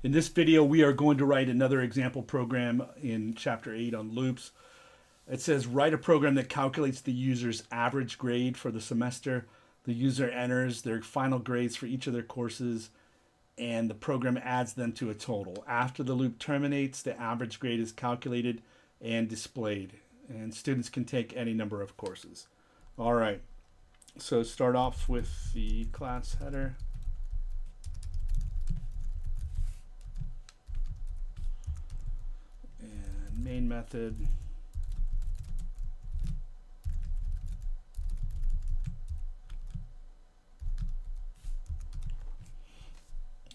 In this video, we are going to write another example program in Chapter 8 on loops. It says write a program that calculates the user's average grade for the semester. The user enters their final grades for each of their courses, and the program adds them to a total. After the loop terminates, the average grade is calculated and displayed, and students can take any number of courses. All right, so start off with the class header. And main method.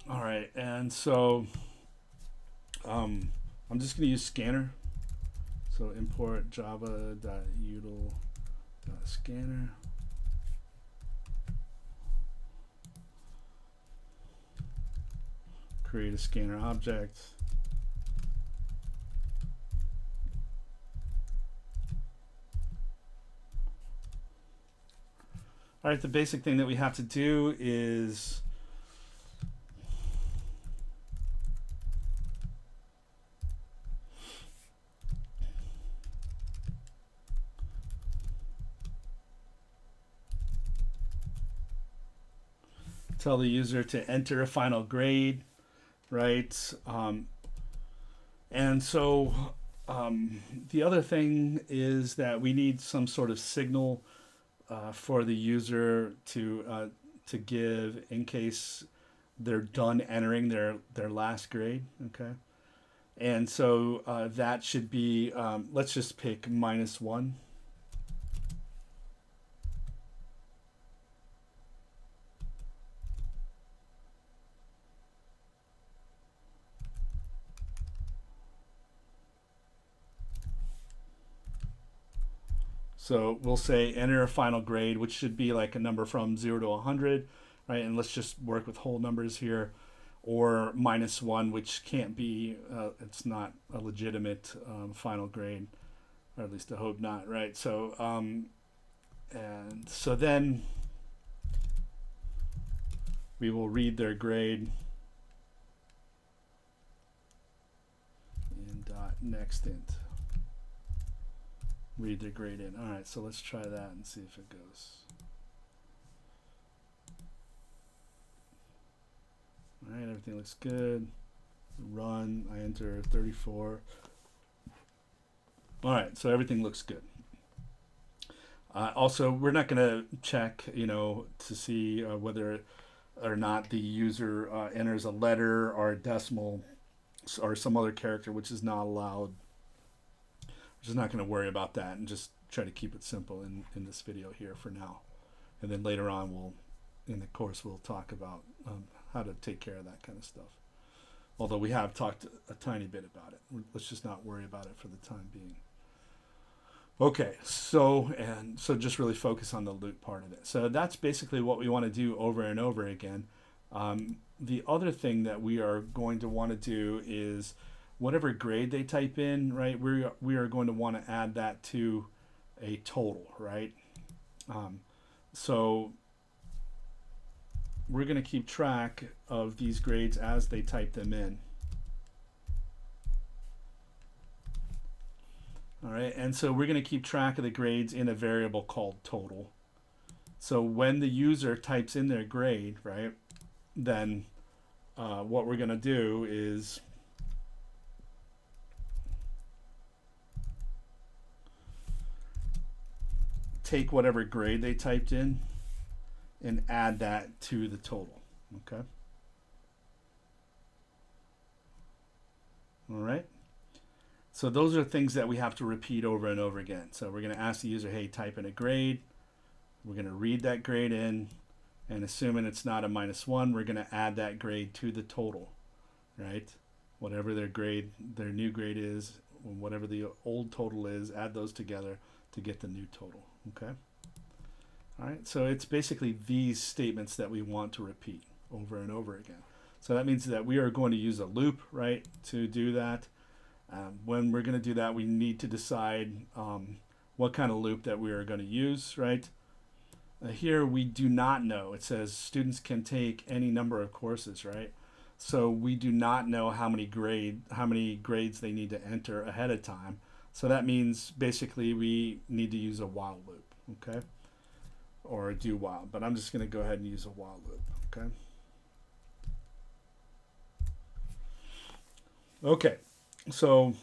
All right, and so I'm just going to use scanner. So import java.util.scanner. Create a scanner object. All right, the basic thing that we have to do is tell the user to enter a final grade, right? And so the other thing is that we need some sort of signal for the user to give in case they're done entering their last grade. Okay, and so that should be let's just pick -1. So we'll say enter a final grade, which should be like a number from 0 to 100, right? And let's just work with whole numbers here, or -1, which can't be, it's not a legitimate final grade, or at least I hope not, right? So, and so then we will read their grade in .next int. Read their grade in. All right, so let's try that and see if it goes. All right, everything looks good. Run, I enter 34. All right, so everything looks good. Also, we're not going to check, to see whether or not the user enters a letter or a decimal or some other character which is not allowed. We're just not going to worry about that and just try to keep it simple in this video here for now. And then later on, in the course, we'll talk about how to take care of that kind of stuff. Although we have talked a tiny bit about it. Let's just not worry about it for the time being. Okay, so just really focus on the loop part of it. So that's basically what we want to do over and over again. The other thing that we are going to want to do is whatever grade they type in, right, we are going to want to add that to a total, right? So we're going to keep track of these grades as they type them in. All right, and so we're going to keep track of the grades in a variable called total. So when the user types in their grade, right, then what we're going to do is take whatever grade they typed in and add that to the total. Okay. All right. So those are things that we have to repeat over and over again. So we're going to ask the user, hey, type in a grade. We're going to read that grade in, and assuming it's not a -1, we're going to add that grade to the total, right? Whatever their new grade is, whatever the old total is, add those together to get the new total. Okay. All right. So it's basically these statements that we want to repeat over and over again. So that means that we are going to use a loop, right, to do that. When we're going to do that, we need to decide what kind of loop that we are going to use, right? Here we do not know. It says students can take any number of courses, right? So we do not know how many grades they need to enter ahead of time. So that means basically we need to use a while loop, okay? Or a do while, but I'm just going to go ahead and use a while loop, okay? Okay, so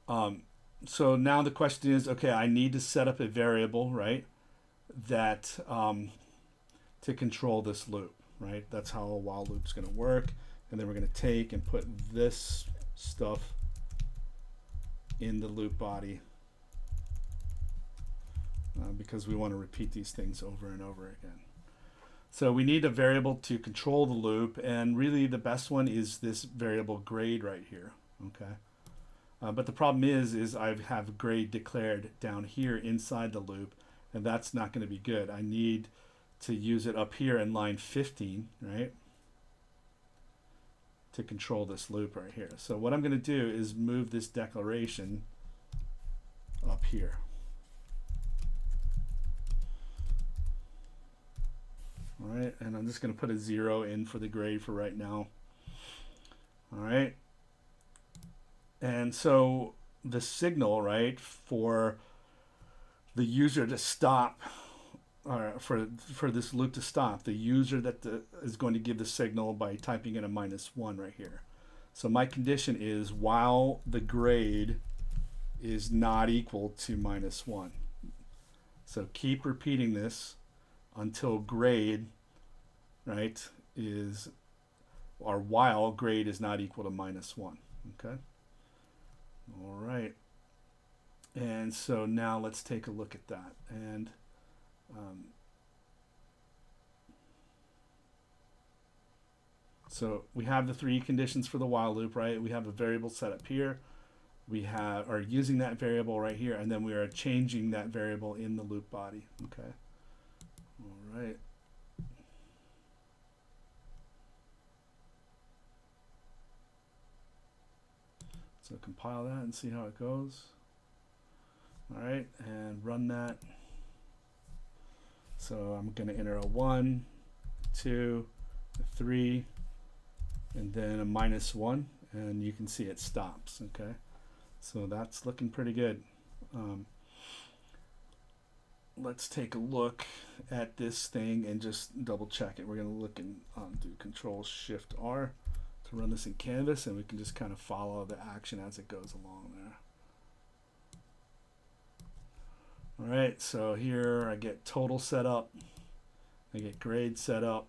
um, so now the question is, okay, I need to set up a variable, right, that to control this loop, right? That's how a while loop's going to work. And then we're going to take and put this stuff in the loop body because we want to repeat these things over and over again. So we need a variable to control the loop, and really the best one is this variable grade right here, okay? But the problem is I have grade declared down here inside the loop, and that's not going to be good. I need to use it up here in line 15, right? To control this loop right here. So what I'm going to do is move this declaration up here. All right, and I'm just going to put a 0 in for the grade for right now. All right. And so the signal, right, for the user to stop, or for this loop to stop, the user that is going to give the signal by typing in a -1 right here. So my condition is while the grade is not equal to -1. So keep repeating this until grade, right, is, or while grade is not equal to -1. Okay. All right. And so now let's take a look at that. And so we have the 3 conditions for the while loop, right? We have a variable set up here. We are using that variable right here, and then we are changing that variable in the loop body. Okay. All right. So compile that and see how it goes. All right, and run that. So I'm going to enter a 1, 2, a 3, and then a -1, and you can see it stops. Okay, so that's looking pretty good. Let's take a look at this thing and just double check it. We're going to look and do Control-Shift-R to run this in Canvas, and we can just kind of follow the action as it goes along there. All right, so here I get total set up, I get grade set up.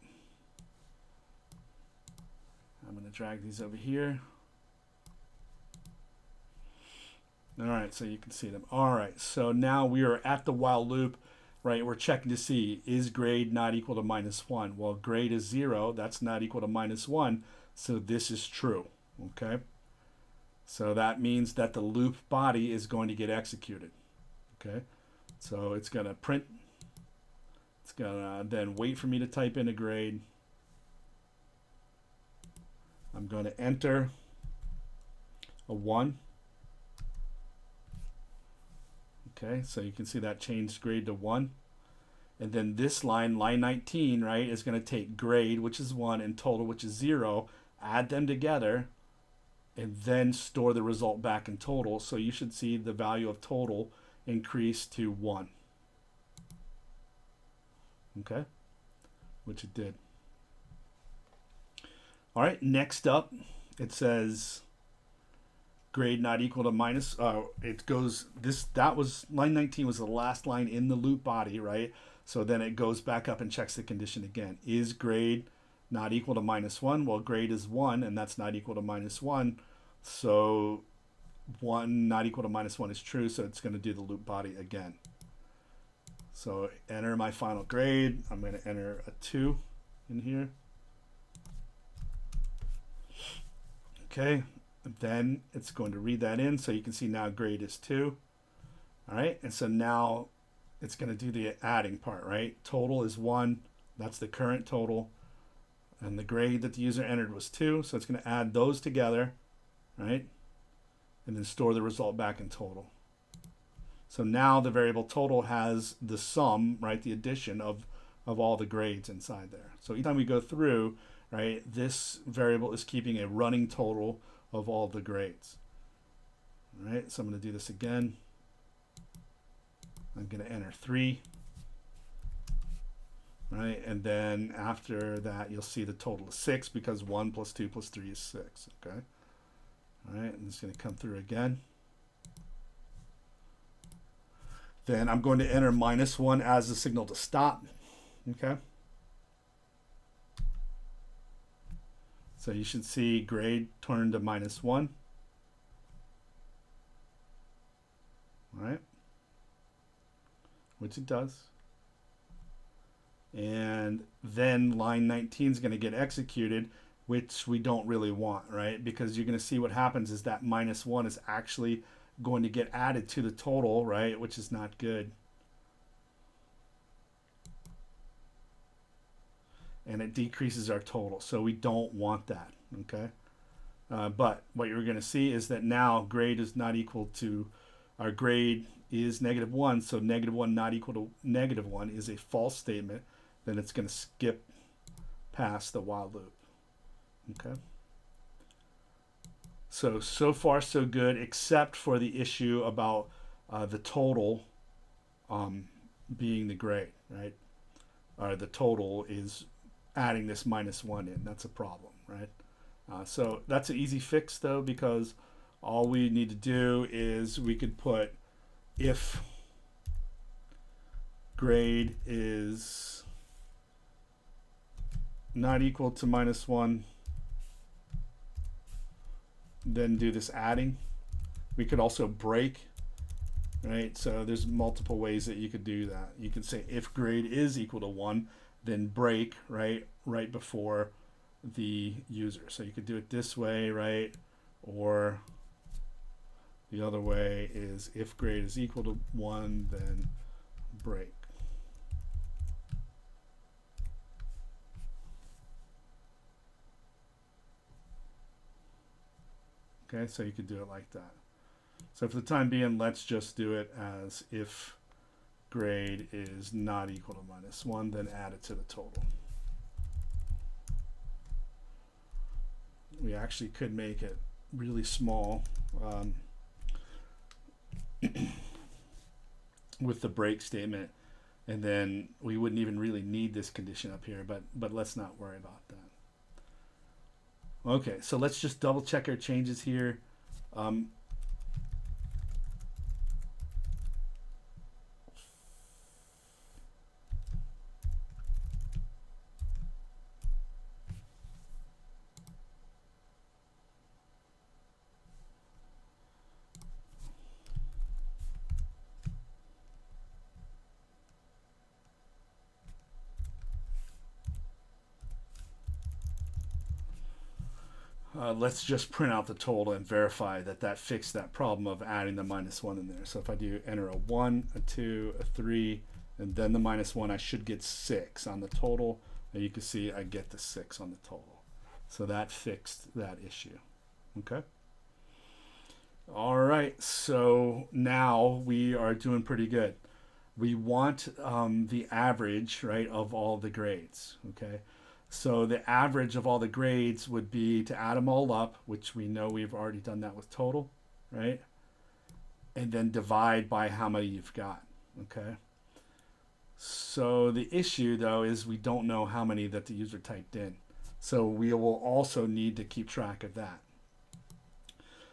I'm going to drag these over here. All right, so you can see them. All right, so now we are at the while loop, right? We're checking to see, is grade not equal to -1? Well, grade is 0. That's not equal to -1, so this is true, okay? So that means that the loop body is going to get executed, okay? So it's going to print. It's going to then wait for me to type in a grade. I'm going to enter a 1. Okay, so you can see that changed grade to 1. And then this line, line 19, right, is going to take grade, which is 1, and total, which is 0, add them together, and then store the result back in total. So you should see the value of total increase to 1. Okay, which it did. All right, next up, it says grade not equal to minus. It goes this. That was line 19 was the last line in the loop body, right? So then it goes back up and checks the condition again. Is grade not equal to -1? Well, grade is 1, and that's not equal to -1. So 1 not equal to -1 is true, so it's going to do the loop body again. So enter my final grade. I'm going to enter a 2 in here. Okay, and then it's going to read that in, so you can see now grade is 2. All right, and so now it's going to do the adding part, right? Total is 1. That's the current total. And the grade that the user entered was 2, so it's going to add those together, right? And then store the result back in total. So now the variable total has the sum, right, the addition of of all the grades inside there. So each time we go through, right, this variable is keeping a running total of all the grades. All right, so I'm going to do this again. I'm going to enter 3. Right, and then after that, you'll see the total is 6 because 1 plus 2 plus 3 is 6. Okay. All right, I'm just going to come through again. Then I'm going to enter -1 as the signal to stop. Okay. So you should see grade turn to -1. All right. Which it does. And then line 19 is going to get executed, which we don't really want, right? Because you're going to see what happens is that -1 is actually going to get added to the total, right? Which is not good. And it decreases our total. So we don't want that, okay? But what you're going to see is that now grade is not equal to, our grade is -1. So -1 not equal to -1 is a false statement. Then it's going to skip past the while loop. Okay. So far so good, except for the issue about the total being the grade, right? The total is adding this -1 in. That's a problem, right? So that's an easy fix though, because all we need to do is we could put if grade is not equal to -1, then do this adding. We could also break, right? So there's multiple ways that you could do that. You could say if grade is equal to 1, then break, right before the user. So you could do it this way, right? Or the other way is if grade is equal to 1, then break. Okay, so you could do it like that. So for the time being, let's just do it as if grade is not equal to -1, then add it to the total. We actually could make it really small with the break statement, and then we wouldn't even really need this condition up here, but let's not worry about that. Okay, so let's just double check our changes here. Let's just print out the total and verify that that fixed that problem of adding the -1 in there. So if I do enter a 1, a 2, a 3, and then the -1, I should get 6 on the total. And you can see I get the 6 on the total. So that fixed that issue. Okay. All right. So now we are doing pretty good. We want the average, right, of all the grades. Okay. So the average of all the grades would be to add them all up, which we know we've already done that with total, right? And then divide by how many you've got, okay? So the issue though is we don't know how many that the user typed in. So we will also need to keep track of that.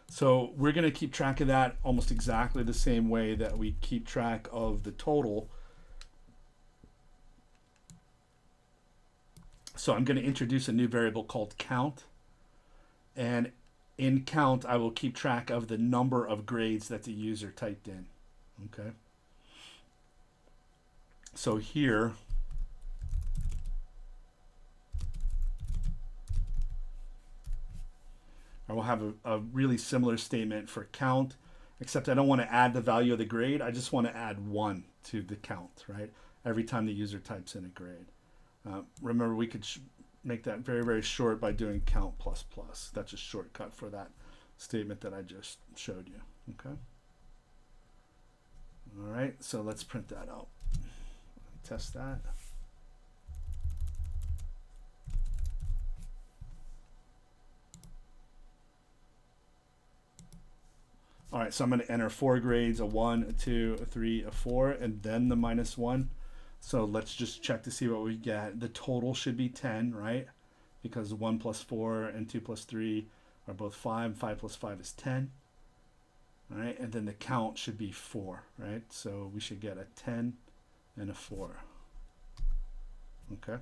So we're going to keep track of that almost exactly the same way that we keep track of the total. So I'm going to introduce a new variable called count. And in count, I will keep track of the number of grades that the user typed in. Okay. So here, I will have a really similar statement for count, except I don't want to add the value of the grade. I just want to add 1 to the count, right? Every time the user types in a grade. Remember, we could make that very, very short by doing count plus plus. That's a shortcut for that statement that I just showed you. Okay. All right, so let's print that out. Test that. All right, so I'm going to enter 4 grades, a 1, a 2, a 3, a 4, and then the -1. So let's just check to see what we get. The total should be 10, right? Because 1 plus 4 and 2 plus 3 are both 5. 5 plus 5 is 10. All right, and then the count should be 4, right? So we should get a 10 and a 4. Okay.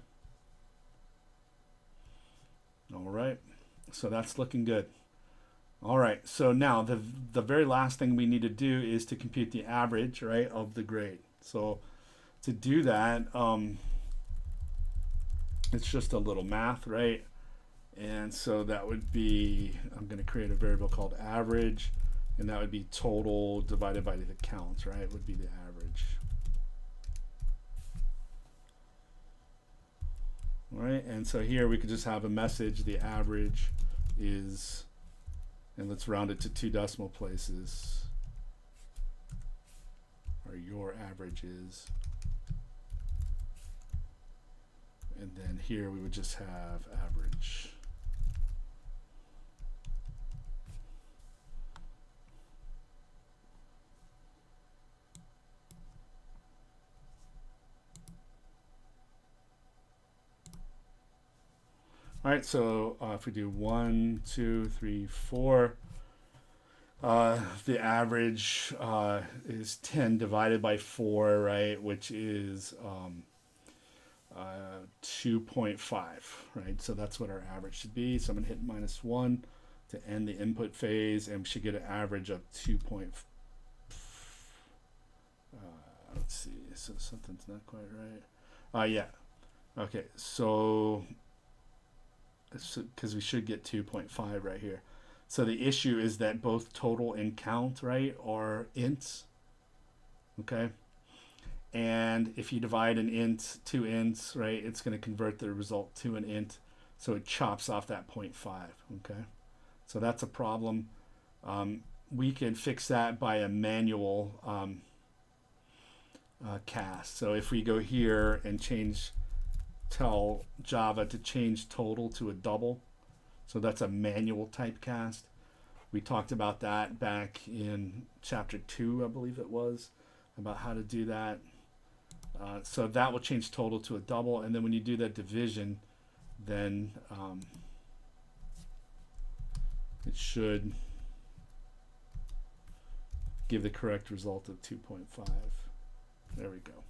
All right, so that's looking good. All right, so now the very last thing we need to do is to compute the average, right, of the grade. So to do that, it's just a little math, right? And so that would be, I'm going to create a variable called average, and that would be total divided by the counts, right? Would be the average. All right, and so here we could just have a message, the average is, and let's round it to 2 decimal places, or your average is. And then here we would just have average. All right, so if we do 1, 2, 3, 4, the average is 10 divided by 4, right, which is 2.5, right? So that's what our average should be. So I'm gonna hit -1 to end the input phase, and we should get an average of 2. Let's see, so something's not quite right. Yeah, okay, so because we should get 2.5 right here. So the issue is that both total and count, right, are ints, okay? And if you divide an int, 2 ints, right, it's going to convert the result to an int. So it chops off that 0.5, okay? So that's a problem. We can fix that by a manual cast. So if we go here and tell Java to change total to a double, so that's a manual typecast. We talked about that back in chapter 2, I believe it was, about how to do that. So that will change total to a double, and then when you do that division, then it should give the correct result of 2.5. There we go.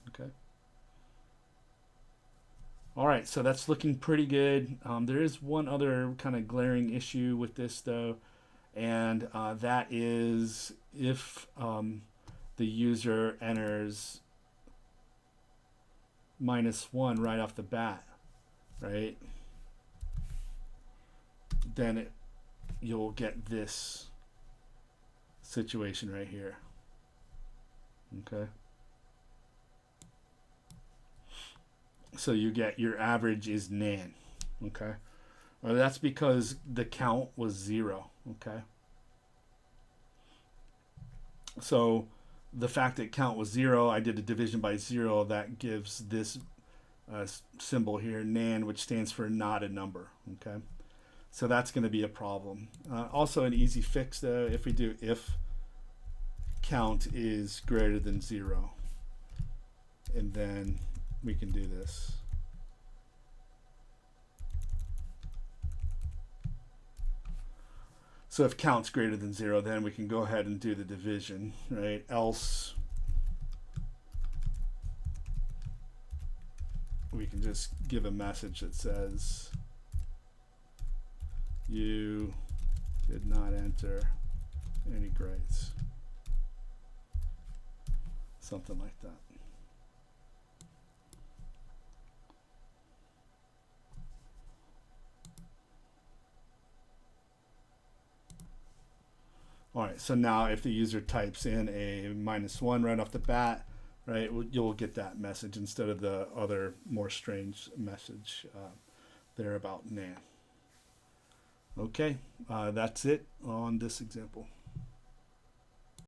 Okay. All right, so that's looking pretty good. There is one other kind of glaring issue with this, though, and that is if the user enters -1 right off the bat, right, then you'll get this situation right here. Okay. So you get your average is nan. Okay. Well, that's because the count was 0. Okay. So the fact that count was 0, I did a division by 0, that gives this symbol here, nan, which stands for not a number. Okay. So that's going to be a problem. Also an easy fix, though, if we do if count is greater than 0, and then we can do this. So if count's greater than 0, then we can go ahead and do the division, right? Else we can just give a message that says you did not enter any grades. Something like that. All right, so now if the user types in a -1 right off the bat, right, you'll get that message instead of the other more strange message there about nan. Okay, that's it on this example.